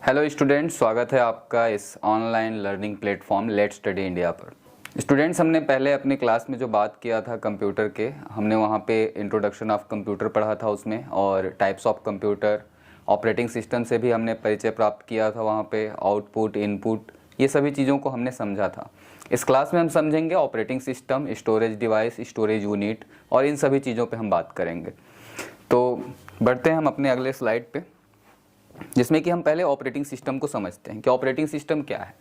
Hello students, स्वागत है आपका इस online learning platform let's study India पर। स्टूडेंट्स, हमने पहले अपनी क्लास में जो बात किया था कंप्यूटर के, हमने वहाँ पे इंट्रोडक्शन ऑफ कंप्यूटर पढ़ा था उसमें, और types of computer, operating system से भी हमने परिचय प्राप्त किया था। वहाँ पे आउटपुट, इनपुट, ये सभी चीज़ों को हमने समझा था। इस क्लास में हम समझेंगे operating system, storage device, storage unit, और इन सभी चीज़ों पर हम बात करेंगे। तो बढ़ते हैं हम अपने अगले स्लाइड पे, जिसमें कि हम पहले ऑपरेटिंग सिस्टम को समझते हैं कि ऑपरेटिंग सिस्टम क्या है।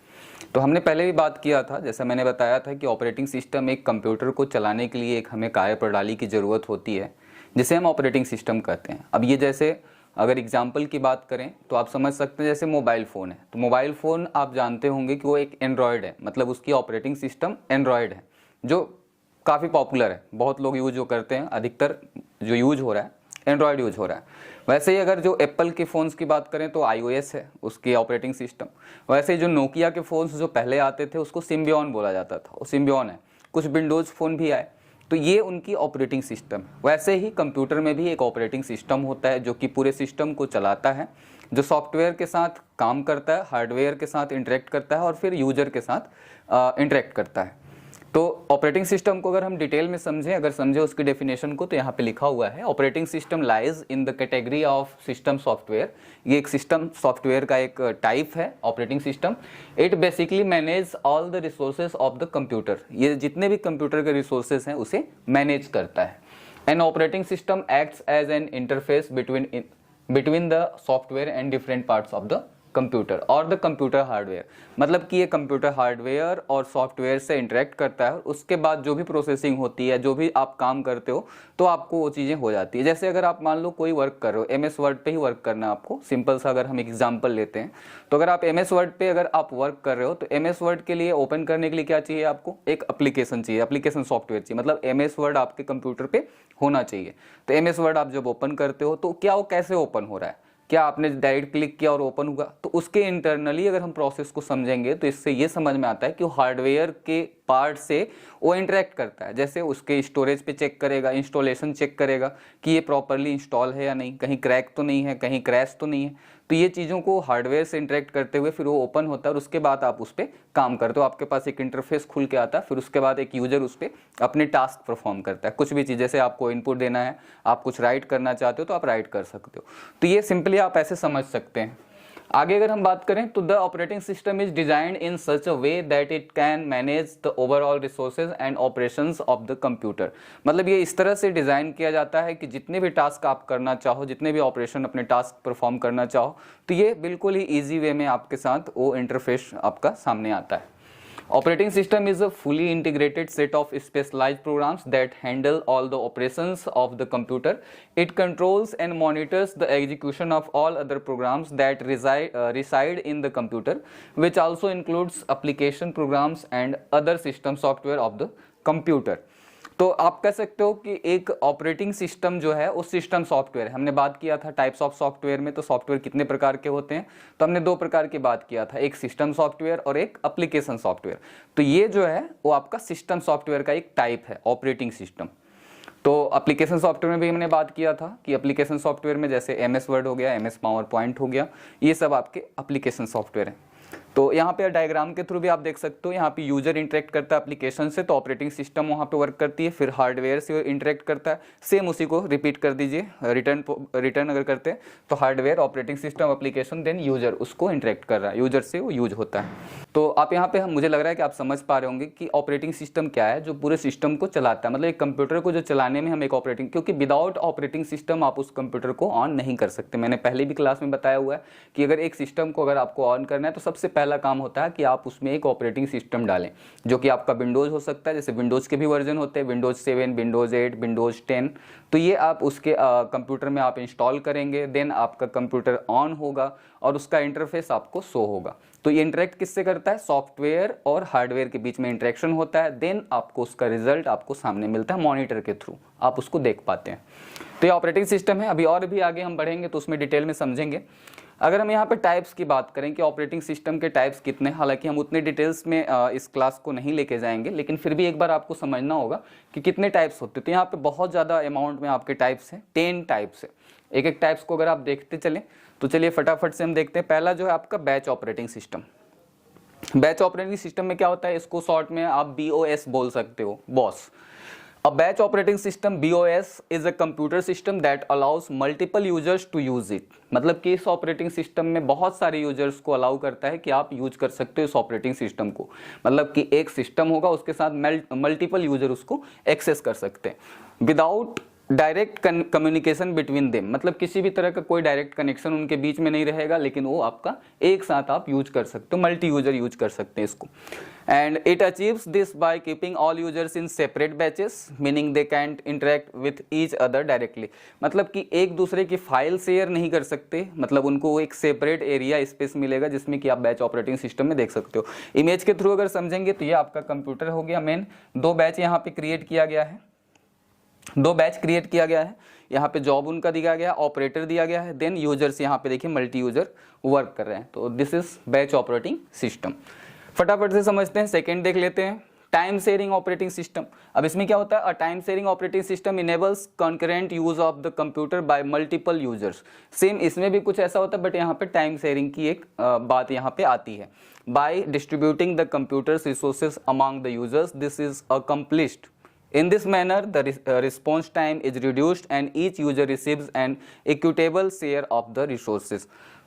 तो हमने पहले भी बात किया था, जैसा मैंने बताया था कि ऑपरेटिंग सिस्टम एक कंप्यूटर को चलाने के लिए एक हमें कार्यप्रणाली की ज़रूरत होती है, जिसे हम ऑपरेटिंग सिस्टम कहते हैं। अब ये जैसे अगर एग्जाम्पल की बात करें तो आप समझ सकते हैं, जैसे मोबाइल फ़ोन है, तो मोबाइल फ़ोन आप जानते होंगे कि वो एक एंड्रॉयड है, मतलब उसकी ऑपरेटिंग सिस्टम एंड्रॉयड है, जो काफ़ी पॉपुलर है, बहुत लोग यूज जो करते हैं, अधिकतर जो यूज हो रहा है एंड्रॉयड यूज हो रहा है। वैसे ही अगर जो एप्पल के फ़ोन्स की बात करें तो iOS है उसकी ऑपरेटिंग सिस्टम। वैसे ही जो नोकिया के फ़ोन्स जो पहले आते थे उसको सिम्बियन बोला जाता था, वो सिम्बियन है। कुछ विंडोज़ फ़ोन भी आए, तो ये उनकी ऑपरेटिंग सिस्टम है। वैसे ही कंप्यूटर में भी एक ऑपरेटिंग सिस्टम होता है जो कि पूरे सिस्टम को चलाता है, जो सॉफ्टवेयर के साथ काम करता है, हार्डवेयर के साथ इंटरेक्ट करता है और फिर यूजर के साथ इंटरेक्ट करता है। तो ऑपरेटिंग सिस्टम को अगर हम डिटेल में समझें, अगर समझें उसकी डेफिनेशन को, तो यहाँ पे लिखा हुआ है operating system lies in the category of system software. ये एक सिस्टम सॉफ्टवेयर का एक टाइप है operating system. It basically manage all the resources of the computer. ये जितने भी कंप्यूटर के रिसोर्सेज हैं उसे मैनेज करता है। An operating system acts as an interface between the software and different parts of the computer और द कंप्यूटर हार्डवेयर। मतलब कि ये कंप्यूटर हार्डवेयर और सॉफ्टवेयर से इंटरेक्ट करता है, और उसके बाद जो भी प्रोसेसिंग होती है, जो भी आप काम करते हो, तो आपको वो चीज़ें हो जाती है। जैसे अगर आप मान लो कोई वर्क कर रहे हो, MS वर्ड पे ही वर्क करना है आपको, सिंपल सा अगर हम एग्जाम्पल लेते हैं, तो अगर आप MS वर्ड पे अगर आप वर्क कर रहे हो, तो MS वर्ड के लिए ओपन करने के लिए क्या चाहिए आपको? एक एप्लीकेशन चाहिए, एप्लीकेशन सॉफ्टवेयर चाहिए, मतलब MS वर्ड आपके कंप्यूटर पे होना चाहिए। तो MS वर्ड आप जब ओपन करते हो तो क्या वो कैसे ओपन हो रहा है? क्या आपने डायरेक्ट क्लिक किया और ओपन हुआ? तो उसके इंटरनली अगर हम प्रोसेस को समझेंगे तो इससे ये समझ में आता है कि वो हार्डवेयर के पार्ट से वो इंटरेक्ट करता है। जैसे उसके स्टोरेज पे चेक करेगा, इंस्टॉलेशन चेक करेगा कि ये प्रॉपरली इंस्टॉल है या नहीं, कहीं क्रैक तो नहीं है, कहीं क्रैश तो नहीं है। तो ये चीज़ों को हार्डवेयर से इंटरेक्ट करते हुए फिर वो ओपन होता है, और उसके बाद आप उस पर काम करते हो, आपके पास एक इंटरफेस खुल के आता है। फिर उसके बाद एक यूजर उस पर अपने टास्क परफॉर्म करता है, कुछ भी चीज़, जैसे आपको इनपुट देना है, आप कुछ राइट करना चाहते हो तो आप राइट कर सकते हो। तो ये सिंपली आप ऐसे समझ सकते हैं। आगे अगर हम बात करें तो the operating system is designed in such a way that it can manage the overall resources and operations of the computer. मतलब ये इस तरह से डिज़ाइन किया जाता है कि जितने भी टास्क आप करना चाहो, जितने भी ऑपरेशन अपने टास्क परफॉर्म करना चाहो, तो ये बिल्कुल ही ईजी वे में आपके साथ वो इंटरफेस आपका सामने आता है। Operating system is a fully integrated set of specialized programs that handle all the operations of the computer. It controls and monitors the execution of all other programs that reside in the computer, which also includes application programs and other system software of the computer. तो आप कह सकते हो कि एक operating system जो है वो सिस्टम सॉफ्टवेयर है। हमने बात किया था टाइप्स ऑफ सॉफ्टवेयर में, तो सॉफ्टवेयर कितने प्रकार के होते हैं, तो हमने दो प्रकार की बात किया था, एक सिस्टम सॉफ्टवेयर और एक एप्लीकेशन सॉफ्टवेयर। तो ये जो है वो आपका सिस्टम सॉफ्टवेयर का एक टाइप है ऑपरेटिंग सिस्टम। तो एप्लीकेशन सॉफ्टवेयर में भी हमने बात किया था कि एप्लीकेशन सॉफ्टवेयर में जैसे MS वर्ड हो गया, MS पावर पॉइंट हो गया, ये सब आपके एप्लीकेशन सॉफ्टवेयर हैं। तो यहाँ पे डायग्राम के थ्रू भी आप देख सकते हो, यहाँ पे यूजर इंटरेक्ट करता है एप्लीकेशन से, तो ऑपरेटिंग सिस्टम वहाँ पे वर्क करती है, फिर हार्डवेयर से इंटरेक्ट करता है। सेम उसी को रिपीट कर दीजिए, रिटर्न अगर करते हैं तो hardware, operating system, application, then user उसको इंटरेक्ट कर रहा है, यूजर से वो यूज होता है। तो आप यहाँ पे मुझे लग रहा है कि आप समझ पा रहे होंगे कि ऑपरेटिंग सिस्टम क्या है, जो पूरे सिस्टम को चलाता है। मतलब एक कंप्यूटर को जो चलाने में हम एक ऑपरेटिंग, क्योंकि विदाउट ऑपरेटिंग सिस्टम आप उस कंप्यूटर को ऑन नहीं कर सकते। मैंने पहले भी क्लास में बताया हुआ है कि अगर एक सिस्टम को अगर आपको ऑन करना है तो सबसे पहला काम होता है कि आप उसमें एक ऑपरेटिंग सिस्टम डालें, जो कि आपका विंडोज हो सकता है, जैसे विंडोज के भी वर्जन होते हैं, विंडोज 7, विंडोज 8, विंडोज 10। तो ये आप उसके कंप्यूटर में आप इंस्टॉल करेंगे, देन आपका कंप्यूटर ऑन होगा और उसका इंटरफेस आपको शो होगा। तो ये इंटरेक्ट किससे करता है? सॉफ्टवेयर और हार्डवेयर के बीच में इंटरेक्शन होता है, देन आपको उसका रिजल्ट आपको सामने मिलता है मॉनिटर के थ्रू, आप उसको देख पाते हैं। तो ये ऑपरेटिंग सिस्टम है। अभी और भी आगे हम बढ़ेंगे तो उसमें डिटेल में समझेंगे। अगर हम यहाँ पे टाइप्स की बात करें कि ऑपरेटिंग सिस्टम के टाइप्स कितने, हालांकि हम उतने डिटेल्स में इस क्लास को नहीं लेके जाएंगे, लेकिन फिर भी एक बार आपको समझना होगा कि कितने टाइप्स होते हैं। तो यहाँ पे बहुत ज़्यादा अमाउंट में आपके टाइप्स हैं, 10 टाइप्स है। एक एक टाइप्स को अगर आप देखते चलें तो चलिए फटाफट से हम देखते हैं। पहला जो है आपका batch operating system. Batch operating system में क्या होता है, इसको शॉर्ट में आप BOS बोल सकते हो, boss. A batch operating system BOS is a computer system that allows multiple users to use it। मतलब कि इस ऑपरेटिंग सिस्टम में बहुत सारे यूजर्स को अलाउ करता है कि आप यूज कर सकते हो इस ऑपरेटिंग सिस्टम को। मतलब कि एक सिस्टम होगा, उसके साथ मल्टीपल यूजर उसको एक्सेस कर सकते हैं without direct communication between them. मतलब किसी भी तरह का कोई डायरेक्ट कनेक्शन उनके बीच में नहीं रहेगा, लेकिन वो आपका एक साथ आप यूज कर सकते हो, मल्टी यूजर यूज कर सकते हैं इसको। And it achieves this by keeping all users in separate batches, meaning they can't interact with each other directly. मतलब कि एक दूसरे की फाइल शेयर नहीं कर सकते, मतलब उनको एक सेपरेट एरिया स्पेस मिलेगा जिसमें कि आप बैच ऑपरेटिंग सिस्टम में देख सकते हो। इमेज के थ्रू अगर समझेंगे तो ये आपका कंप्यूटर हो गया मेन। दो बैच यहाँ पे क्रिएट किया गया है, दो बैच क्रिएट किया गया है। यहाँ पे जॉब उनका दिया गया, ऑपरेटर दिया गया है, देन यूजर्स यहाँ पे देखिए मल्टी यूजर वर्क कर रहे हैं। तो this is batch operating system. फटाफट से समझते हैं, सेकंड देख लेते हैं, टाइम शेयरिंग ऑपरेटिंग सिस्टम। अब इसमें क्या होता है, a time sharing operating system enables concurrent use of the computer bye multiple users. Same इसमें भी कुछ ऐसा होता है, बट यहाँ पे टाइम शेयरिंग की एक बात यहाँ पे आती है। By distributing the computer's resources among the users, this is accomplished. In this manner, the response time is reduced and each user receives an equitable share of the resources।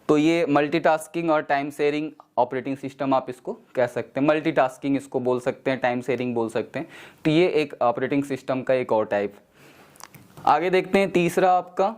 तो ये multitasking और टाइम शेयरिंग ऑपरेटिंग सिस्टम आप इसको कह सकते हैं। Multitasking इसको बोल सकते हैं, टाइम शेयरिंग बोल सकते हैं। तो ये एक ऑपरेटिंग सिस्टम का एक और टाइप। आगे देखते हैं तीसरा आपका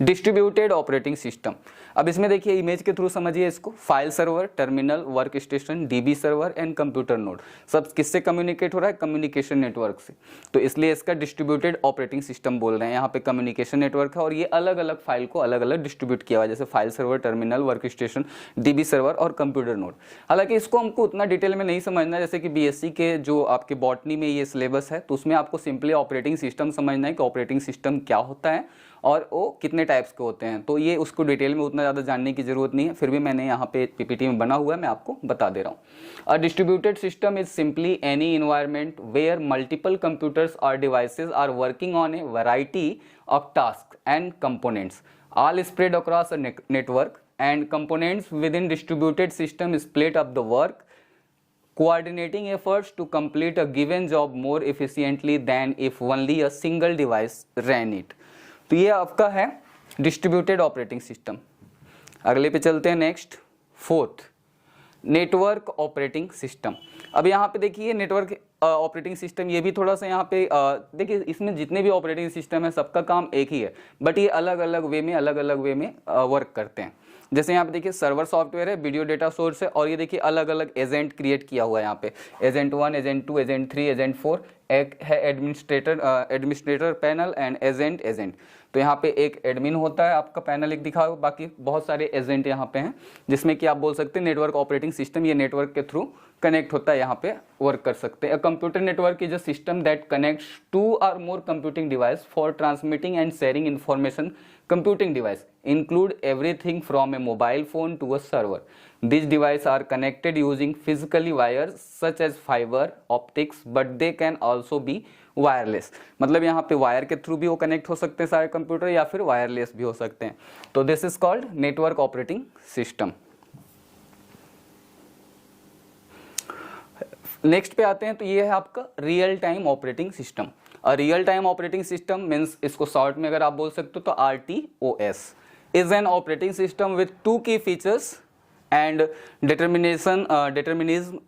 डिस्ट्रीब्यूटेड ऑपरेटिंग सिस्टम। अब इसमें देखिए इमेज के थ्रू समझिए इसको। File server, terminal, work station, DB server and computer node, सब किससे कम्युनिकेट हो रहा है, कम्युनिकेशन नेटवर्क से। तो इसलिए इसका डिस्ट्रीब्यूटेड ऑपरेटिंग सिस्टम बोल रहे हैं। यहाँ पे कम्युनिकेशन नेटवर्क है और ये अलग अलग फाइल को अलग अलग डिस्ट्रीब्यूट किया हुआ है, जैसे file server, terminal, work station, DB server और कंप्यूटर नोड। हालांकि इसको हमको उतना डिटेल में नहीं समझना, जैसे कि BSc के जो आपके बॉटनी में ये सिलेबस है, तो उसमें आपको सिंपली ऑपरेटिंग सिस्टम समझना है कि ऑपरेटिंग सिस्टम क्या होता है और वो कितने टाइप्स के होते हैं। तो ये उसको डिटेल में उतना ज़्यादा जानने की जरूरत नहीं है, फिर भी मैंने यहाँ पे PPT में बना हुआ है, मैं आपको बता दे रहा हूँ। A distributed system is simply any environment where multiple computers और devices are working on a variety of task and components all spread across a network and components within distributed system split up the work coordinating efforts to complete a given job more efficiently than if only a single device ran it। तो ये आपका है distributed operating system. अगले पे चलते हैं, next fourth network operating system. अब यहाँ पे देखिए नेटवर्क ऑपरेटिंग सिस्टम, ये भी थोड़ा सा यहाँ पे देखिए इसमें जितने भी ऑपरेटिंग सिस्टम है सबका काम एक ही है, बट ये अलग अलग वे में वर्क करते हैं। जैसे यहाँ पे देखिए सर्वर सॉफ्टवेयर है, वीडियो डेटा सोर्स है, और ये देखिए अलग अलग एजेंट क्रिएट किया हुआ है यहाँ पे, एजेंट 1, एजेंट 2, एजेंट 3, एजेंट 4, एक है एडमिनिस्ट्रेटर पैनल एंड एजेंट। तो यहाँ पे एक एडमिन होता है आपका पैनल एक दिखा हुआ, बाकी बहुत सारे एजेंट यहाँ पे हैं, जिसमें कि आप बोल सकते हैं नेटवर्क ऑपरेटिंग सिस्टम ये नेटवर्क के थ्रू कनेक्ट होता है, यहाँ पे वर्क कर सकते हैं। Computer network is a system that connects 2 or more computing device for transmitting and sharing information। Computing device include everything from a mobile phone to a server। These devices are connected using physically wires such as fiber optics, but they can also be wireless. मतलब यहाँ पे wire के through भी वो connect हो सकते हैं सारे कंप्यूटर, या फिर वायरलेस भी हो सकते हैं। तो this is called network operating system. Next पे आते हैं, तो ये है आपका real time operating system. Real time operating system means, इसको शॉर्ट में अगर आप बोल सकते हो तो RTOS is an operating system with 2 key features and determinism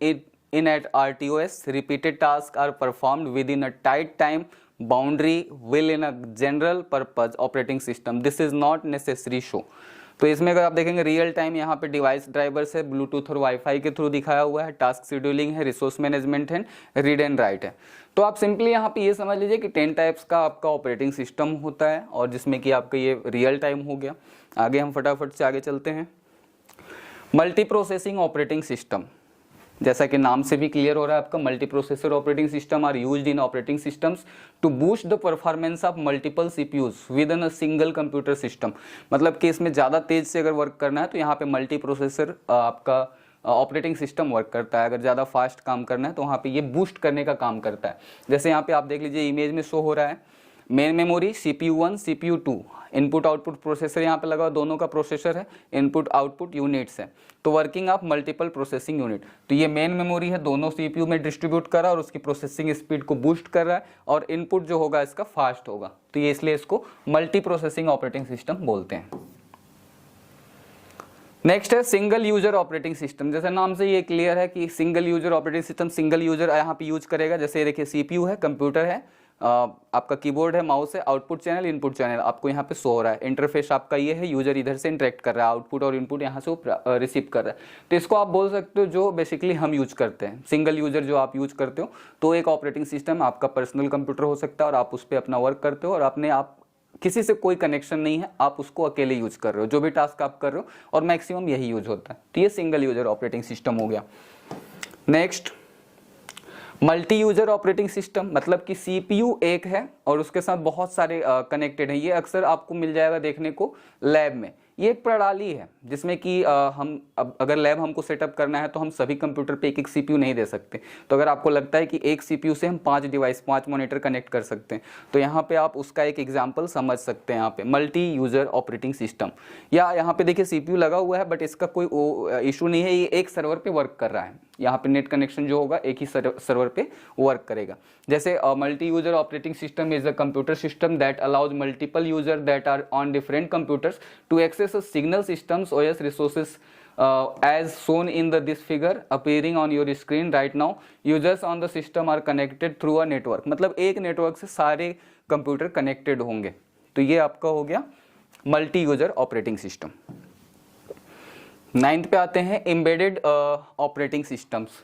in at RTOS repeated tasks are performed within a tight time boundary will in a general purpose operating system। This is not necessary show। तो इसमें अगर आप देखेंगे real time, यहाँ पे device drivers है, Bluetooth और wifi के थ्रू दिखाया हुआ है, टास्क शेड्यूलिंग है, रिसोर्स मैनेजमेंट है, रीड एंड राइट है। तो आप सिंपली यहाँ पे ये समझ लीजिए कि 10 टाइप्स का आपका ऑपरेटिंग सिस्टम होता है, और जिसमें कि आपका ये रियल टाइम हो गया। आगे हम फटाफट से आगे चलते हैं। मल्टी प्रोसेसिंग ऑपरेटिंग सिस्टम, जैसा कि नाम से भी क्लियर हो रहा है आपका, multi processor operating system are used in operating systems to boost the performance of multiple CPUs within a single computer system. मतलब कि इसमें ज़्यादा तेज से अगर वर्क करना है तो यहाँ पे मल्टी प्रोसेसर आपका ऑपरेटिंग सिस्टम वर्क करता है। अगर ज़्यादा फास्ट काम करना है तो वहाँ पे ये बूस्ट करने का काम करता है। जैसे यहाँ पे आप देख लीजिए इमेज में शो हो रहा है, main memory CPU1 CPU2, input output processor यहाँ पे लगा, दोनों का प्रोसेसर है, इनपुट आउटपुट यूनिट्स है, तो working of multiple processing unit. तो ये मेन मेमोरी है, दोनों CPU में डिस्ट्रीब्यूट कर रहा है और उसकी प्रोसेसिंग स्पीड को बूस्ट कर रहा है, और इनपुट जो होगा इसका फास्ट होगा, तो ये इसलिए इसको मल्टी प्रोसेसिंग ऑपरेटिंग सिस्टम बोलते हैं। नेक्स्ट है सिंगल यूजर ऑपरेटिंग सिस्टम। जैसे नाम से ये क्लियर है कि single user operating system single user यहाँ पे यूज करेगा। जैसे देखिए CPU है, कंप्यूटर है, आपका कीबोर्ड है, माउस है, आउटपुट चैनल इनपुट चैनल आपको यहाँ पे शो हो रहा है, इंटरफेस आपका ये है, यूजर इधर से इंटरेक्ट कर रहा है, आउटपुट और इनपुट यहाँ से वो रिसीव कर रहा है। तो इसको आप बोल सकते हो जो बेसिकली हम यूज करते हैं, सिंगल यूजर जो आप यूज करते हो। तो एक ऑपरेटिंग सिस्टम आपका पर्सनल कंप्यूटर हो सकता है और आप उस पर अपना वर्क करते हो और अपने आप किसी से कोई कनेक्शन नहीं है, आप उसको अकेले यूज कर रहे हो, जो भी टास्क आप कर रहे हो, और मैक्सिमम यही यूज होता है। तो ये सिंगल यूजर ऑपरेटिंग सिस्टम हो गया। Next multi user operating system, मतलब कि CPU एक है और उसके साथ बहुत सारे कनेक्टेड हैं। ये अक्सर आपको मिल जाएगा देखने को लैब में। ये एक प्रणाली है जिसमें कि हम अगर लैब हमको सेटअप करना है तो हम सभी कंप्यूटर पे एक एक CPU नहीं दे सकते। तो अगर आपको लगता है कि एक CPU से हम 5 डिवाइस 5 मॉनिटर कनेक्ट कर सकते हैं, तो यहाँ पे आप उसका एक एग्जांपल समझ सकते हैं। यहाँ पे मल्टी यूजर ऑपरेटिंग सिस्टम, या यहाँ पे देखिए CPU लगा हुआ है बट इसका कोई इशू नहीं है, ये एक सर्वर पे वर्क कर रहा है। यहाँ पे नेट कनेक्शन जो होगा एक ही सर्वर पे वर्क करेगा। जैसे multi user operating system is a computer system that allows multiple user that are on different computers to access a signal systems OS resources as shown in this figure appearing on your screen right now. Users on the system are connected through a network, मतलब एक network से सारे computer connected होंगे। तो ये आपका हो गया multi user operating system. 9th पे आते हैं embedded operating systems.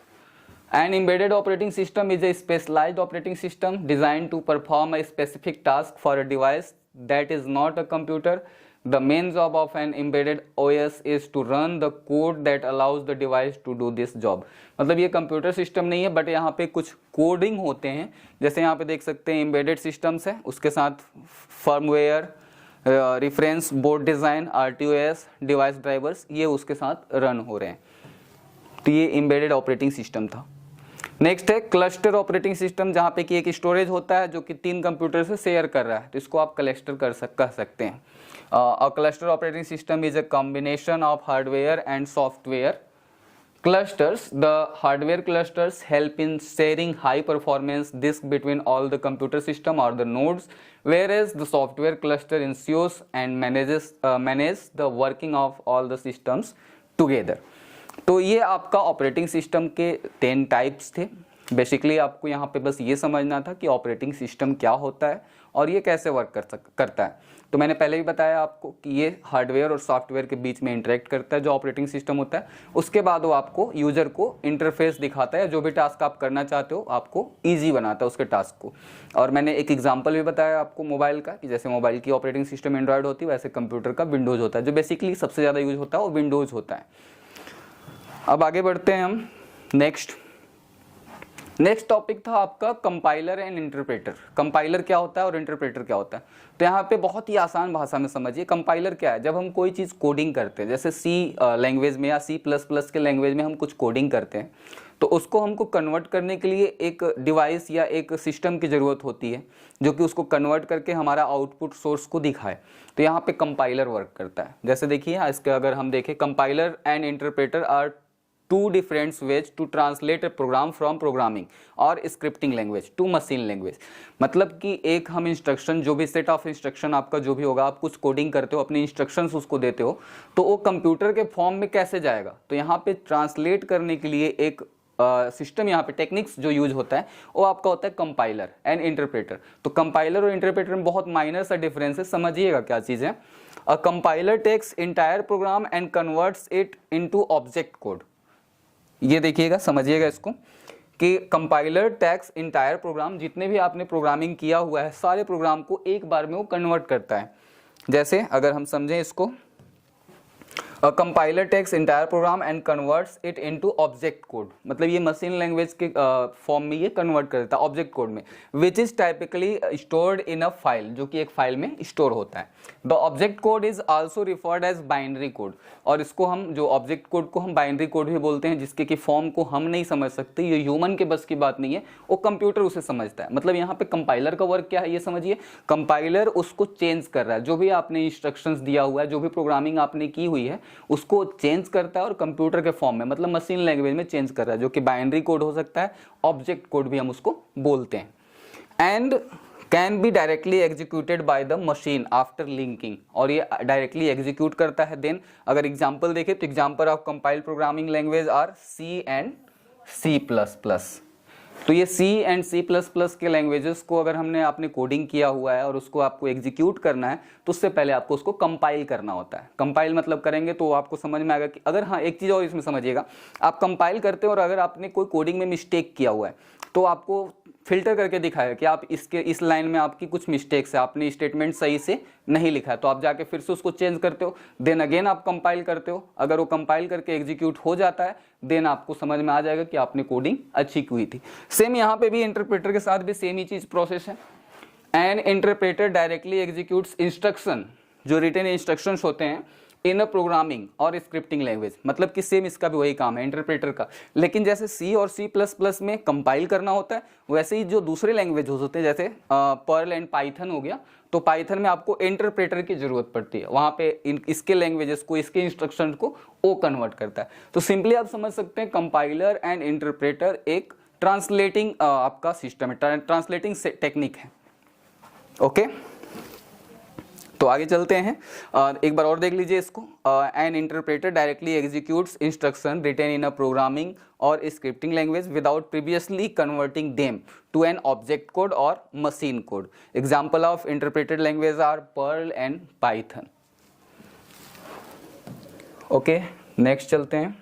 An embedded operating system is a specialized operating system designed to perform a specific task for a device that is not a computer. The main job of an embedded OS is to run the code that allows the device to do this job. मतलब ये computer system नहीं है but यहाँ पे कुछ coding होते हैं। जैसे यहाँ पे देख सकते हैं एम्बेडेड सिस्टम्स है, उसके साथ firmware, reference board design, RTOS, device drivers, ये उसके साथ रन हो रहे हैं। तो ये एम्बेडेड ऑपरेटिंग सिस्टम था। नेक्स्ट है क्लस्टर ऑपरेटिंग सिस्टम, जहाँ पे कि एक स्टोरेज होता है जो कि 3 कंप्यूटर से शेयर कर रहा है, तो इसको आप क्लस्टर कह सकते हैं। A cluster operating system is a combination of hardware and software clusters. The hardware clusters help in sharing high performance disk between all the computer system or the nodes, whereas the software cluster ensures and manage the working of all the systems together. तो ये आपका operating system के 10 types थे। Basically आपको यहाँ पे बस ये समझना था कि ऑपरेटिंग सिस्टम क्या होता है और ये कैसे वर्क करता है। तो मैंने पहले भी बताया आपको कि ये हार्डवेयर और सॉफ्टवेयर के बीच में इंटरेक्ट करता है जो ऑपरेटिंग सिस्टम होता है। उसके बाद वो आपको यूजर को इंटरफेस दिखाता है, जो भी टास्क आप करना चाहते हो आपको ईजी बनाता है उसके टास्क को। और मैंने एक एग्जांपल भी बताया आपको मोबाइल का, कि जैसे मोबाइल की ऑपरेटिंग सिस्टम एंड्रॉयड होती है वैसे कंप्यूटर का विंडोज़ होता है। जो बेसिकली सबसे ज़्यादा यूज होता है वो विंडोज़ होता है। अब आगे बढ़ते हैं हम। नेक्स्ट टॉपिक था आपका कंपाइलर एंड इंटरप्रेटर। कंपाइलर क्या होता है और इंटरप्रेटर क्या होता है, तो यहाँ पे बहुत ही आसान भाषा में समझिए। कंपाइलर क्या है, जब हम कोई चीज़ कोडिंग करते हैं, जैसे C लैंग्वेज में या C++ के लैंग्वेज में हम कुछ कोडिंग करते हैं, तो उसको हमको कन्वर्ट करने के लिए एक डिवाइस या एक सिस्टम की ज़रूरत होती है जो कि उसको कन्वर्ट करके हमारा आउटपुट सोर्स को दिखाए। तो यहाँ पे कंपाइलर वर्क करता है। जैसे देखिए इसके अगर हम देखें, compiler and interpreter are two different ways to translate a program from programming और scripting language to machine language। मतलब कि एक हम इंस्ट्रक्शन, जो भी सेट ऑफ इंस्ट्रक्शन आपका जो भी होगा, आप कुछ कोडिंग करते हो, अपने इंस्ट्रक्शंस उसको देते हो, तो वो कंप्यूटर के फॉर्म में कैसे जाएगा। तो यहाँ पे ट्रांसलेट करने के लिए एक सिस्टम यहाँ पे टेक्निक्स जो यूज होता है वो आपका होता है कंपाइलर एंड इंटरप्रेटर। तो कंपाइलर और इंटरप्रेटर में बहुत माइनर सा डिफरेंस है, समझिएगा क्या चीज़ है। A compiler takes entire program and converts it into object code. ये देखिएगा, समझिएगा इसको, कि कंपाइलर टैक्स इंटायर प्रोग्राम, जितने भी आपने प्रोग्रामिंग किया हुआ है सारे प्रोग्राम को एक बार में वो कन्वर्ट करता है। जैसे अगर हम समझें इसको, compiler takes entire program and converts it into object code, मतलब ये मशीन लैंग्वेज के फॉर्म में ये कन्वर्ट कर देता है ऑब्जेक्ट कोड में, which is typically stored in a file, जो कि एक फाइल में स्टोर होता है। The object code is also referred as binary code, और इसको हम जो ऑब्जेक्ट कोड को हम बाइनरी कोड भी बोलते हैं, जिसके की फॉर्म को हम नहीं समझ सकते, ये ह्यूमन के बस की बात नहीं है, वो कंप्यूटर उसे समझता है। मतलब यहाँ पे कंपाइलर का वर्क क्या है ये समझिए, कंपाइलर उसको चेंज कर रहा है, जो भी आपने इंस्ट्रक्शंस दिया हुआ है, जो भी प्रोग्रामिंग आपने की हुई है उसको चेंज करता है और कंप्यूटर के फॉर्म में, मतलब मशीन लैंग्वेज में चेंज कर रहा है, जो कि बाइनरी कोड हो सकता है, ऑब्जेक्ट कोड भी हम उसको बोलते हैं। And can be directly executed by the machine after linking, और ये डायरेक्टली एग्जीक्यूट करता है। देन अगर एग्जांपल देखें तो example of compile programming language are C and C++। तो ये C एंड C++ के लैंग्वेजेस को अगर हमने आपने कोडिंग किया हुआ है और उसको आपको एग्जीक्यूट करना है तो उससे पहले आपको उसको कंपाइल करना होता है। कंपाइल मतलब करेंगे तो आपको समझ में आएगा कि अगर, हाँ एक चीज़ और इसमें समझिएगा, आप कंपाइल करते हो और अगर आपने कोई कोडिंग में मिस्टेक किया हुआ है तो आपको फिल्टर करके दिखाएगा कि आप इस लाइन में आपकी कुछ मिस्टेक्स है, आपने स्टेटमेंट सही से नहीं लिखा है, तो आप जाके फिर से उसको चेंज करते हो, देन अगेन आप कंपाइल करते हो। अगर वो कंपाइल करके एग्जीक्यूट हो जाता है देन आपको समझ में आ जाएगा कि आपने कोडिंग अच्छी की हुई थी। सेम यहाँ पे भी इंटरप्रेटर के साथ भी सेम ही चीज प्रोसेस है। And interpreter directly executes instruction, जो रिटन इंस्ट्रक्शंस होते हैं इन अ प्रोग्रामिंग और स्क्रिप्टिंग लैंग्वेज, मतलब कि सेम इसका भी वही काम है इंटरप्रेटर का। लेकिन जैसे C और C++ में कंपाइल करना होता है, वैसे ही जो दूसरे लैंग्वेज होते हैं जैसे पर्ल एंड पाइथन हो गया, तो पाइथन में आपको इंटरप्रेटर की जरूरत पड़ती है, वहां पे इसके लैंग्वेजेस को, इसके इंस्ट्रक्शन को वो कन्वर्ट करता है। तो सिंपली आप समझ सकते हैं कंपाइलर एंड इंटरप्रेटर एक ट्रांसलेटिंग आपका सिस्टम है, ट्रांसलेटिंग टेक्निक है। ओके, तो आगे चलते हैं, एक बार और देख लीजिए इसको। An interpreter directly executes instruction written in a programming और scripting language without previously converting them to an object code और machine code. Example of interpreted language are Perl and Python. Okay, next चलते हैं।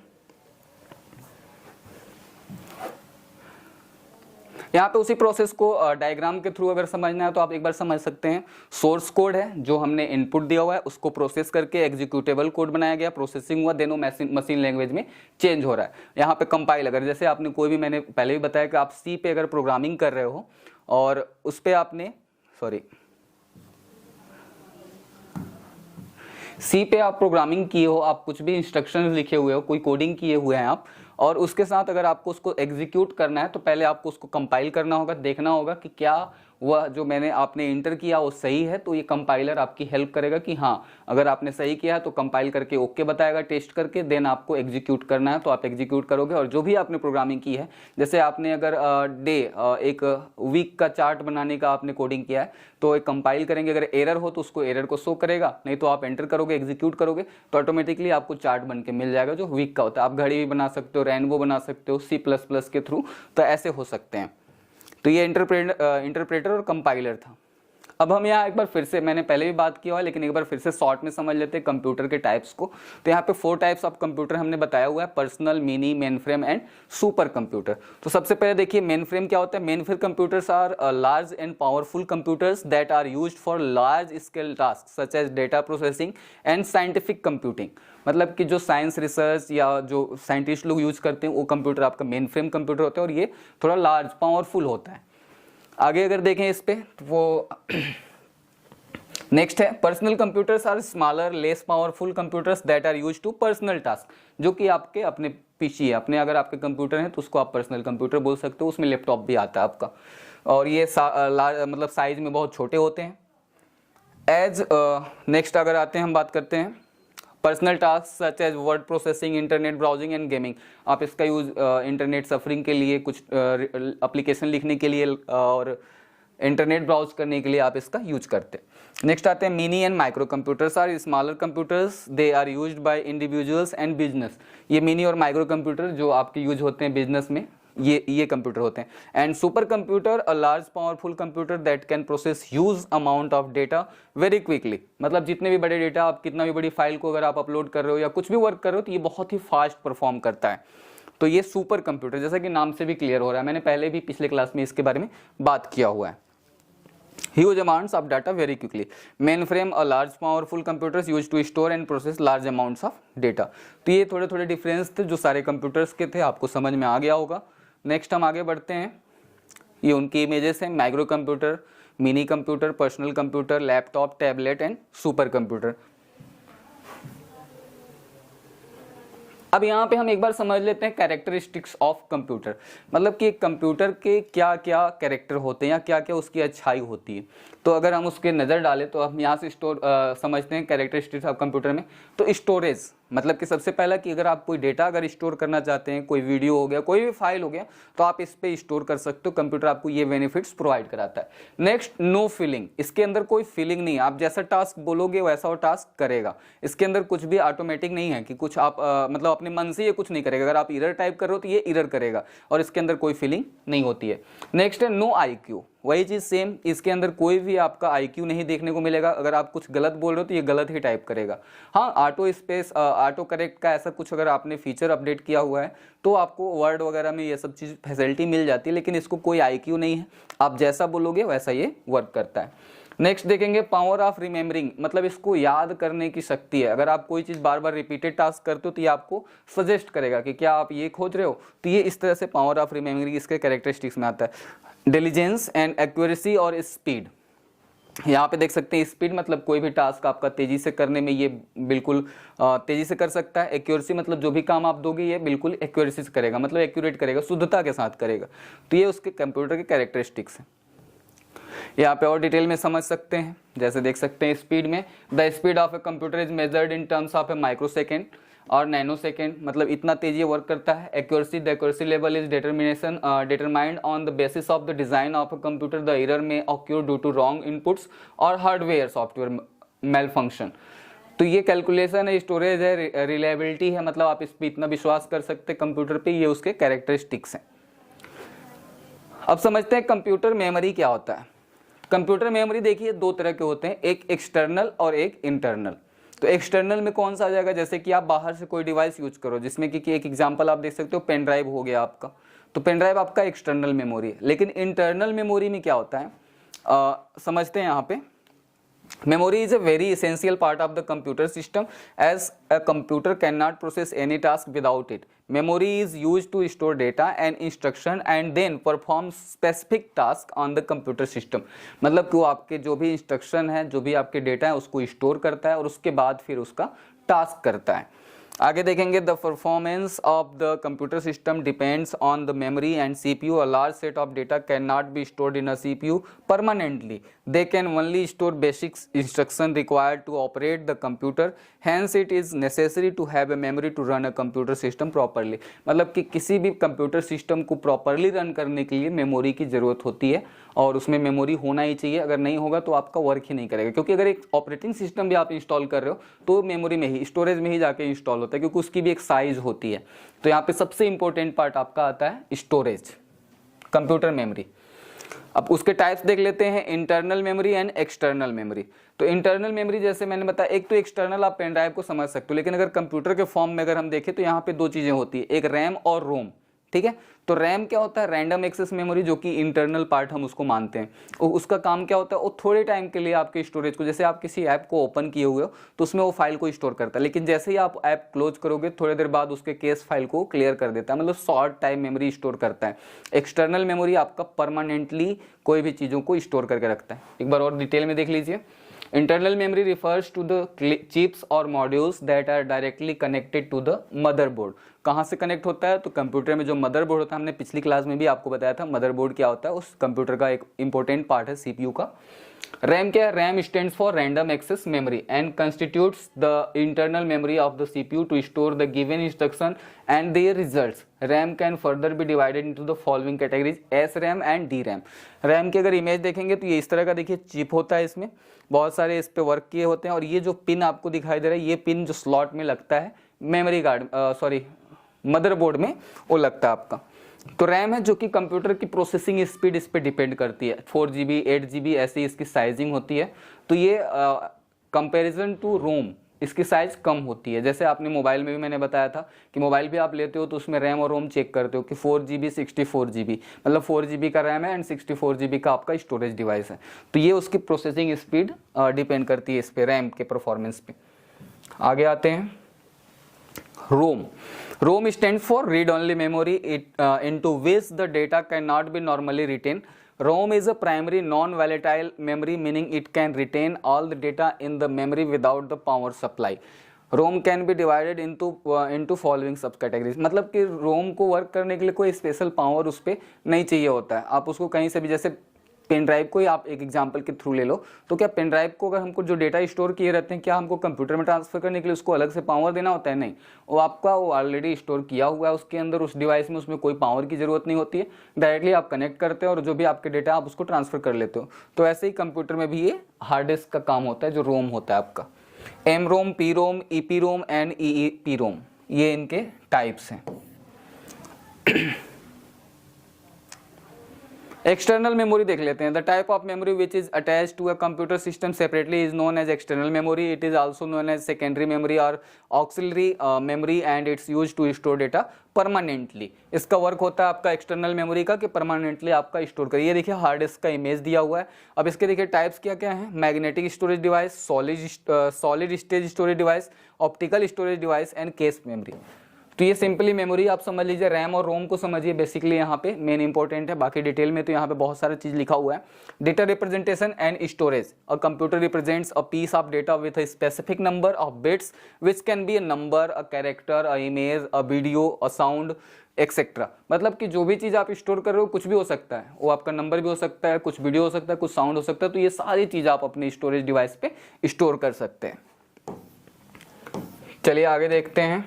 यहाँ पे उसी process को diagram के through अगर समझना है तो आप एक बार समझ सकते हैं। सोर्स कोड है जो हमने इनपुट दिया हुआ है, उसको प्रोसेस करके एग्जीक्यूटेबल कोड बनाया गया, प्रोसेसिंग हुआ, देन वो मशीन लैंग्वेज में चेंज हो रहा है। यहाँ पे कंपाइल, अगर जैसे आपने कोई भी, मैंने पहले भी बताया कि आप C पे अगर प्रोग्रामिंग कर रहे हो और उस पर आपने C पे आप प्रोग्रामिंग किए हो, आप कुछ भी इंस्ट्रक्शंस लिखे हुए हो, कोई कोडिंग किए हुए हैं आप, और उसके साथ अगर आपको उसको एग्जीक्यूट करना है तो पहले आपको उसको कंपाइल करना होगा, देखना होगा कि क्या वह जो मैंने आपने इंटर किया वो सही है। तो ये कंपाइलर आपकी हेल्प करेगा कि हाँ अगर आपने सही किया है तो कंपाइल करके ओके बताएगा टेस्ट करके, देन आपको एग्जीक्यूट करना है तो आप एग्जीक्यूट करोगे। और जो भी आपने प्रोग्रामिंग की है, जैसे आपने अगर एक वीक का चार्ट बनाने का आपने कोडिंग किया है तो एक कंपाइल करेंगे, अगर एरर हो तो उसको एरर को शो करेगा, नहीं तो आप एंटर करोगे एग्जीक्यूट करोगे तो ऑटोमेटिकली आपको चार्ट बन के मिल जाएगा जो वीक का होता है। आप घड़ी भी बना सकते हो, रेनबो बना सकते हो C++ के थ्रू, तो ऐसे हो सकते हैं। तो ये इंटरप्रेटर और कंपाइलर था। अब हम यहाँ एक बार फिर से, मैंने पहले भी बात किया हुआ है लेकिन एक बार फिर से शॉर्ट में समझ लेते हैं कंप्यूटर के टाइप्स को। तो यहाँ पे 4 टाइप्स ऑफ कंप्यूटर हमने बताया हुआ है, personal, mini, mainframe and super computer. तो सबसे पहले देखिए मेन फ्रेम क्या होता है। Mainframe computers are large and powerful computers that are used for large scale task such as data processing and scientific computing. मतलब कि जो साइंस रिसर्च या जो साइंटिस्ट लोग यूज करते हैं वो कंप्यूटर आपका मेन फ्रेम कंप्यूटर होता है और ये थोड़ा लार्ज पावरफुल होता है। आगे अगर देखें इस पे तो वो नेक्स्ट है personal computers are smaller less powerful computers that are used to personal task, जो कि आपके अपने पीसी है, अपने अगर आपके कंप्यूटर है तो उसको आप पर्सनल कंप्यूटर बोल सकते हो, उसमें लैपटॉप भी आता है आपका, और ये मतलब साइज में बहुत छोटे होते हैं। एज नेक्स्ट अगर आते हैं हम बात करते हैं personal task such as word processing, internet browsing and gaming. आप इसका यूज इंटरनेट सफरिंग के लिए, कुछ एप्लीकेशन लिखने के लिए और इंटरनेट ब्राउज करने के लिए आप इसका यूज करते हैं। नेक्स्ट आते हैं mini and micro computers are smaller computers, they are used by individuals and business. ये मिनी और माइक्रो कंप्यूटर जो आपके यूज होते हैं बिजनेस में, ये कंप्यूटर होते हैं। And super computer a large powerful computer that can process huge amount of data very quickly. मतलब जितने भी बड़े डेटा, आप कितना भी बड़ी फाइल को अगर आप अपलोड कर रहे हो या कुछ भी वर्क कर रहे हो तो ये बहुत ही फास्ट परफॉर्म करता है। तो ये सुपर कंप्यूटर, जैसा कि नाम से भी क्लियर हो रहा है, मैंने पहले भी पिछले क्लास में इसके बारे में बात किया हुआ है। huge amounts of data very quickly. Mainframe a large powerful computers used to store and process large amounts of data. तो ये थोड़े थोड़े डिफरेंस थे जो सारे कंप्यूटर्स के थे, आपको समझ में आ गया होगा। नेक्स्ट हम आगे बढ़ते हैं, ये उनकी इमेजेस हैं, micro computer, mini computer, personal computer, laptop, tablet and super computer. अब यहाँ पे हम एक बार समझ लेते हैं कैरेक्टरिस्टिक्स ऑफ कंप्यूटर, मतलब कि कंप्यूटर के क्या क्या कैरेक्टर होते हैं या क्या क्या उसकी अच्छाई होती है। तो अगर हम उसके नज़र डालें तो हम यहाँ से समझते हैं कैरेक्टरिस्टिक्स ऑफ कंप्यूटर में। तो स्टोरेज, मतलब कि सबसे पहला कि अगर आप कोई डेटा अगर स्टोर करना चाहते हैं, कोई वीडियो हो गया, कोई भी फाइल हो गया, तो आप इस पे स्टोर कर सकते हो। कंप्यूटर आपको ये बेनिफिट्स प्रोवाइड कराता है। नेक्स्ट, नो फीलिंग, इसके अंदर कोई फीलिंग नहीं है, आप जैसा टास्क बोलोगे वैसा वो टास्क करेगा। इसके अंदर कुछ भी ऑटोमेटिक नहीं है कि कुछ आप मतलब अपने मन से ये कुछ नहीं करेगा। अगर आप इरर टाइप कर रहे हो तो ये इरर करेगा, और इसके अंदर कोई फीलिंग नहीं होती है। नेक्स्ट है नो IQ, वही चीज़ सेम, इसके अंदर कोई भी आपका IQ नहीं देखने को मिलेगा। अगर आप कुछ गलत बोल रहे हो तो ये गलत ही टाइप करेगा। हाँ, ऑटो करेक्ट का ऐसा कुछ अगर आपने फीचर अपडेट किया हुआ है तो आपको वर्ड वगैरह में ये सब चीज़ फैसिलिटी मिल जाती है, लेकिन इसको कोई IQ नहीं है, आप जैसा बोलोगे वैसा ये वर्क करता है। नेक्स्ट देखेंगे पावर ऑफ रिमेम्बरिंग, मतलब इसको याद करने की शक्ति है। अगर आप कोई चीज़ बार बार रिपीटेड टास्क करते हो तो ये आपको सजेस्ट करेगा कि क्या आप ये खोज रहे हो, तो ये इस तरह से पावर ऑफ रिमेम्बरिंग इसके कैरेक्टरिस्टिक्स में आता है। डिलीजेंस एंड एक्यूरेसी और स्पीड, यहाँ पे देख सकते हैं स्पीड मतलब कोई भी टास्क आपका तेजी से करने में ये बिल्कुल तेजी से कर सकता है। एक्यूरेसी मतलब जो भी काम आप दोगे ये बिल्कुल एक्यूरेसी से करेगा, मतलब एक्यूरेट करेगा, शुद्धता के साथ करेगा। तो ये उसके कंप्यूटर के कैरेक्टरिस्टिक्स हैं। यहाँ पे और डिटेल में समझ सकते हैं, जैसे देख सकते हैं स्पीड में, the speed of a computer is measured in terms of a micro second और नैनो सेकेंड, मतलब इतना तेजी वर्क करता है। Accuracy, the accuracy level is determined on the basis of the design of a computer, the error में occur due to wrong inputs और hardware software malfunction. तो ये कैलकुलेशन है, स्टोरेज है, रिलायबिलिटी है, मतलब आप इस पर इतना विश्वास कर सकते हैं कंप्यूटर पे, ये उसके कैरेक्टरिस्टिक्स हैं। अब समझते हैं कंप्यूटर मेमोरी क्या होता है। कंप्यूटर मेमोरी देखिए दो तरह के होते हैं, एक एक्सटर्नल और एक इंटरनल। तो एक्सटर्नल में कौन सा आ जाएगा, जैसे कि आप बाहर से कोई डिवाइस यूज करो, जिसमें कि एक एग्जांपल आप देख सकते हो पेन ड्राइव हो गया आपका, तो पेन ड्राइव आपका एक्सटर्नल मेमोरी है। लेकिन इंटरनल मेमोरी में क्या होता है, समझते हैं यहाँ पे। Memory is a very essential part of the computer system as a computer cannot process any task without it. Memory is used to store data and instruction and then perform specific task on the computer system. मतलब कि वो आपके जो भी instruction है, जो भी आपके डेटा है उसको स्टोर करता है और उसके बाद फिर उसका टास्क करता है। आगे देखेंगे the performance of the computer system depends on the memory and CPU. A large set of data can not be stored in a CPU permanently, they can only store basic instruction required to operate the computer, hence it is necessary to have a memory to run a computer system properly. मतलब कि किसी भी computer system को properly run करने के लिए memory की जरूरत होती है और उसमें मेमोरी होना ही चाहिए। अगर नहीं होगा तो आपका वर्क ही नहीं करेगा, क्योंकि अगर एक ऑपरेटिंग सिस्टम भी आप इंस्टॉल कर रहे हो तो मेमोरी में ही, स्टोरेज में ही जाके इंस्टॉल होता है, क्योंकि उसकी भी एक साइज होती है। तो यहाँ पे सबसे इंपॉर्टेंट पार्ट आपका आता है स्टोरेज, कंप्यूटर मेमोरी। अब उसके टाइप्स देख लेते हैं, internal memory and external memory. तो इंटरनल मेमोरी जैसे मैंने बताया, एक तो एक्सटर्नल आप पेन ड्राइव को समझ सकते हो, लेकिन अगर कंप्यूटर के फॉर्म में अगर हम देखें तो यहाँ पे दो चीजें होती है, एक रैम और रोम। ठीक है, तो रैम क्या होता है, रैंडम एक्सेस मेमोरी, जो कि इंटरनल पार्ट हम उसको मानते हैं। और उसका काम क्या होता है, वो थोड़े टाइम के लिए आपके स्टोरेज को, जैसे आप किसी ऐप को ओपन किए हुए हो तो उसमें वो फाइल को स्टोर करता है, लेकिन जैसे ही आप ऐप क्लोज करोगे थोड़ी देर बाद उसके केस फाइल को क्लियर कर देता है, मतलब शॉर्ट टाइम मेमोरी स्टोर करता है। एक्सटर्नल मेमोरी आपका परमानेंटली कोई भी चीज़ों को स्टोर करके रखता है। एक बार और डिटेल में देख लीजिए। Internal memory refers to the chips or modules that are directly connected to the motherboard. कहाँ से कनेक्ट होता है, तो कंप्यूटर में जो मदरबोर्ड होता है, हमने पिछली क्लास में भी आपको बताया था मदरबोर्ड क्या होता है, उस कंप्यूटर का एक इंपॉर्टेंट पार्ट है CPU का। रैम क्या है, RAM stands for random access memory and constitutes the internal memory of the CPU to store the given instruction and their results. RAM can further be divided into the following categories, SRAM and DRAM। RAM की अगर image देखेंगे तो ये इस तरह का देखिए chip होता है, इसमें बहुत सारे इस पे वर्क किए होते हैं, और ये जो पिन आपको दिखाई दे रहा है, ये पिन जो स्लॉट में लगता है मेमोरी कार्ड मदरबोर्ड में, वो लगता है आपका। तो रैम है जो कि कंप्यूटर की प्रोसेसिंग स्पीड इस पे डिपेंड करती है, 4GB 8GB ऐसी इसकी साइजिंग होती है। तो ये कंपैरिजन टू रोम, इसकी साइज़ कम होती है। जैसे आपने मोबाइल में भी मैंने बताया था कि मोबाइल भी आप लेते हो तो उसमें रैम और रोम चेक करते हो कि 4GB 64GB, मतलब 4GB का रैम है एंड 64GB का आपका स्टोरेज डिवाइस है। तो ये उसकी प्रोसेसिंग स्पीड डिपेंड करती है इस पे, रैम के परफॉर्मेंस पे। आगे आते हैं, ROM. ROM stands for read only memory into which the data cannot be normally written. ROM is a primary non-volatile memory, meaning it can retain all the data in the memory without the power supply. ROM can be divided into following subcategories. मतलब कि ROM को work करने के लिए कोई special power उस पर नहीं चाहिए होता है। आप उसको कहीं से भी, जैसे पेन ड्राइव को ही आप एक एग्जांपल के थ्रू ले लो, तो क्या पेन ड्राइव को अगर हमको जो डेटा स्टोर किए रहते हैं, क्या हमको कंप्यूटर में ट्रांसफर करने के लिए उसको अलग से पावर देना होता है? नहीं, वो आपका वो ऑलरेडी स्टोर किया हुआ है उसके अंदर, उस डिवाइस में, उसमें कोई पावर की जरूरत नहीं होती है। डायरेक्टली आप कनेक्ट करते हो और जो भी आपके डेटा आप उसको ट्रांसफर कर लेते हो। तो ऐसे ही कंप्यूटर में भी ये हार्ड डिस्क का काम होता है, जो रोम होता है आपका। M ROM, P ROM, EP ROM and EEP ROM, ये इनके टाइप्स हैं। एक्सटर्नल मेमोरी देख लेते हैं। The type of memory which is attached to a computer system separately is known as external memory. It is also known as secondary memory और auxiliary memory and it's use to store data permanently. इसका work होता है आपका external memory का कि permanently आपका store करिए। ये देखिए हार्ड डिस्क का इमेज दिया हुआ है। अब इसके देखिए टाइप्स क्या क्या हैं। Magnetic storage device, solid state storage device, optical storage device and case memory. तो ये सिंपली मेमोरी आप समझ लीजिए, रैम और रोम को समझिए बेसिकली, यहाँ पे मेन इंपॉर्टेंट है। बाकी डिटेल में तो यहाँ पे बहुत सारा चीज लिखा हुआ है। Data representation and storage. A computer represents a piece of data with a specific number of bits which can be a number, a character, a image, a video, a sound etcetera. मतलब कि जो भी चीज आप store कर रहे हो कुछ भी हो सकता है, वो आपका नंबर भी हो सकता है, कुछ वीडियो हो सकता है, कुछ साउंड हो सकता है। तो ये सारी चीज आप अपने स्टोरेज डिवाइस पे स्टोर कर सकते हैं। चलिए आगे देखते हैं।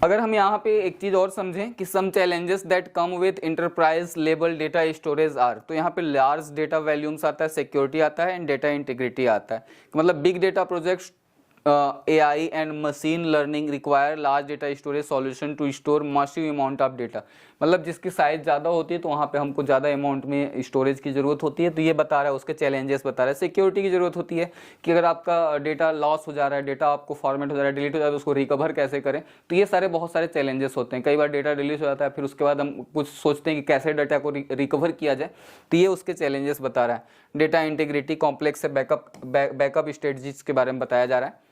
अगर हम यहाँ पे एक चीज और समझें कि some challenges that come with enterprise level data storage are, तो यहाँ पे लार्ज डेटा वॉल्यूम्स आता है, सिक्योरिटी आता है एंड डेटा इंटीग्रिटी आता है। मतलब big data projects, AI and machine learning require large data storage solution to store massive amount of data. मतलब जिसकी साइज ज़्यादा होती है तो वहाँ पे हमको ज़्यादा अमाउंट में स्टोरेज की ज़रूरत होती है। तो ये बता रहा है, उसके चैलेंजेस बता रहा है। सिक्योरिटी की ज़रूरत होती है कि अगर आपका डेटा लॉस हो जा रहा है, डेटा आपको फॉर्मेट हो जा रहा है, डिलीट हो जा रहा है, तो उसको रिकवर कैसे करें। तो ये सारे बहुत सारे चैलेंजेस होते हैं। कई बार डेटा डिलीट हो जाता है, फिर उसके बाद हम कुछ सोचते हैं कि कैसे डेटा को रिकवर किया जाए। तो ये उसके चैलेंजेस बता रहा है। डेटा इंटीग्रिटी, कॉम्प्लेक्स है, बैकअप स्ट्रेटजीज के बारे में बताया जा रहा है।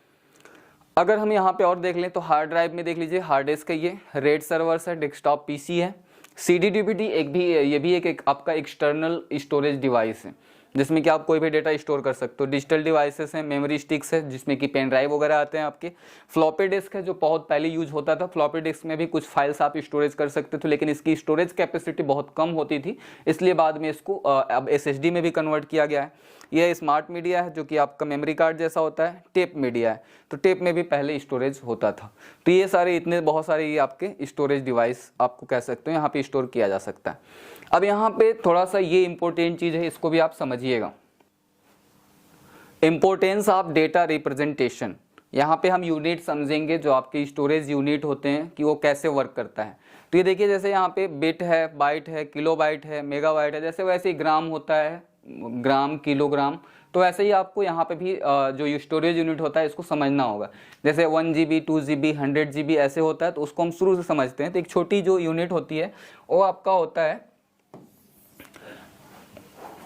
अगर हम यहाँ पे और देख लें तो हार्ड ड्राइव में देख लीजिए, हार्ड डिस्क है, ये रेड सर्वर्स है, डेस्कटॉप पीसी है। CD DVD ये भी एक आपका एक्सटर्नल स्टोरेज डिवाइस है जिसमें कि आप कोई भी डेटा स्टोर कर सकते हो। डिजिटल डिवाइसेस हैं, मेमोरी स्टिक्स है जिसमें कि पेन ड्राइव वगैरह आते हैं आपके। फ्लॉपी डिस्क है जो बहुत पहले यूज होता था। फ्लॉपी डिस्क में भी कुछ फाइल्स आप स्टोरेज कर सकते थे, लेकिन इसकी स्टोरेज कैपेसिटी बहुत कम होती थी, इसलिए बाद में इसको अब SSD में भी कन्वर्ट किया गया है। यह स्मार्ट मीडिया है जो कि आपका मेमोरी कार्ड जैसा होता है। टेप मीडिया है, तो टेप में भी पहले स्टोरेज होता था। तो ये सारे इतने बहुत सारे ये आपके स्टोरेज डिवाइस आपको कह सकते हो यहाँ पे स्टोर किया जा सकता है। अब यहाँ पे थोड़ा सा ये इंपॉर्टेंट चीज है, इसको भी आप समझिएगा। Importance of data representation. यहाँ पे हम यूनिट समझेंगे जो आपके स्टोरेज यूनिट होते हैं कि वो कैसे वर्क करता है। तो ये देखिए, जैसे यहाँ पे बिट है, बाइट है, किलोबाइट है, मेगाबाइट है, जैसे वैसे ही ग्राम होता है, ग्राम, किलोग्राम। तो ऐसे ही आपको यहाँ पे भी जो स्टोरेज यूनिट होता है इसको समझना होगा। जैसे 1 GB, 2 GB, 100 GB ऐसे होता है, तो उसको हम शुरू से समझते हैं। तो एक छोटी जो यूनिट होती है वो आपका होता है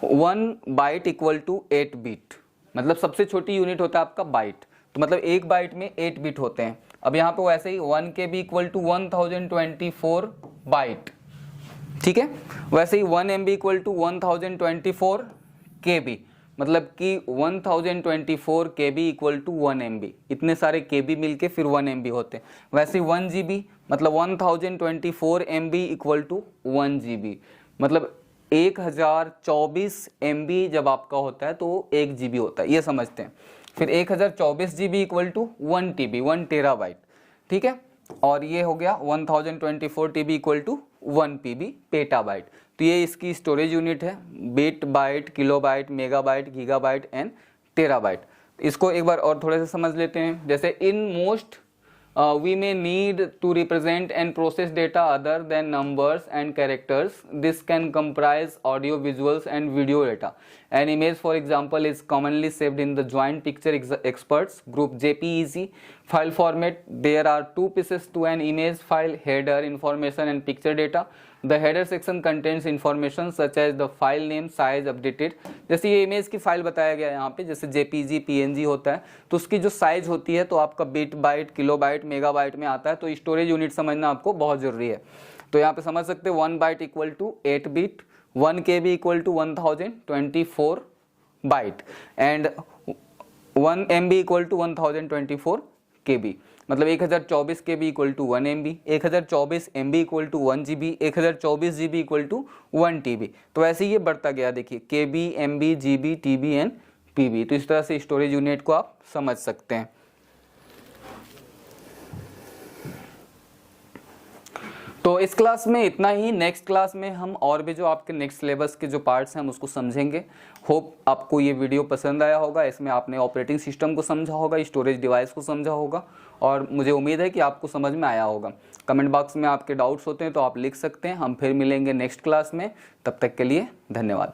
1 बाइट इक्वल टू 8 बिट। मतलब सबसे छोटी यूनिट होता है आपका बाइट। तो मतलब एक बाइट में 8 बिट होते हैं। अब यहाँ पे वैसे ही 1 KB इक्वल टू 1024 बाइट, ठीक है। वैसे ही 1 MB इक्वल टू 1024 KB, मतलब कि 1024 KB इक्वल टू 1 MB। इतने सारे KB मिलके फिर 1 MB होते हैं। वैसे 1 GB मतलब 1024 MB इक्वल टू 1 GB, मतलब 1024 MB जब आपका होता है तो 1 GB होता है, ये समझते हैं। फिर 1024 GB equal to 1 TB, 1 terabyte, ठीक है। और ये हो गया 1024 TB equal to 1 PB, petabyte. तो ये इसकी स्टोरेज यूनिट है। Bit, byte, kilobyte, megabyte, gigabyte and terabyte. इसको एक बार और थोड़े से समझ लेते हैं। जैसे in most we may need to represent and process data other than numbers and characters. This can comprise audio, visuals and video data. An image, for example, is commonly saved in the Joint Picture Experts group JPEG file format. There are two pieces to an image file: header information and picture data. The header section contains information such as the file name, size, updated. जैसे ये image की file बताया गया है यहाँ पे, जैसे JPG, PNG होता है तो उसकी जो साइज होती है तो आपका बिट बाइट, किलोबाइट, मेगाबाइट में आता है, तो स्टोरेज यूनिट समझना आपको बहुत जरूरी है। तो यहाँ पे समझ सकते हैं 1 byte equal to 8 bit, 1 KB equal to 1024 byte and 1 MB equal to 1024 KB। मतलब 1024 KB equal to 1 MB, 1024 MB equal to 1 GB, 1024 GB equal to 1 TB। तो ऐसे ही ये बढ़ता गया, देखिए KB, MB, GB, TB and PB। तो इस तरह से स्टोरेज यूनिट को आप समझ सकते हैं। तो इस क्लास में इतना ही। नेक्स्ट क्लास में हम और भी जो आपके नेक्स्ट सिलेबस के जो पार्ट्स हैं हम उसको समझेंगे। होप आपको ये वीडियो पसंद आया होगा। इसमें आपने ऑपरेटिंग सिस्टम को समझा होगा, स्टोरेज डिवाइस को समझा होगा और मुझे उम्मीद है कि आपको समझ में आया होगा। कमेंट बॉक्स में आपके डाउट्स होते हैं तो आप लिख सकते हैं। हम फिर मिलेंगे नेक्स्ट क्लास में, तब तक के लिए धन्यवाद।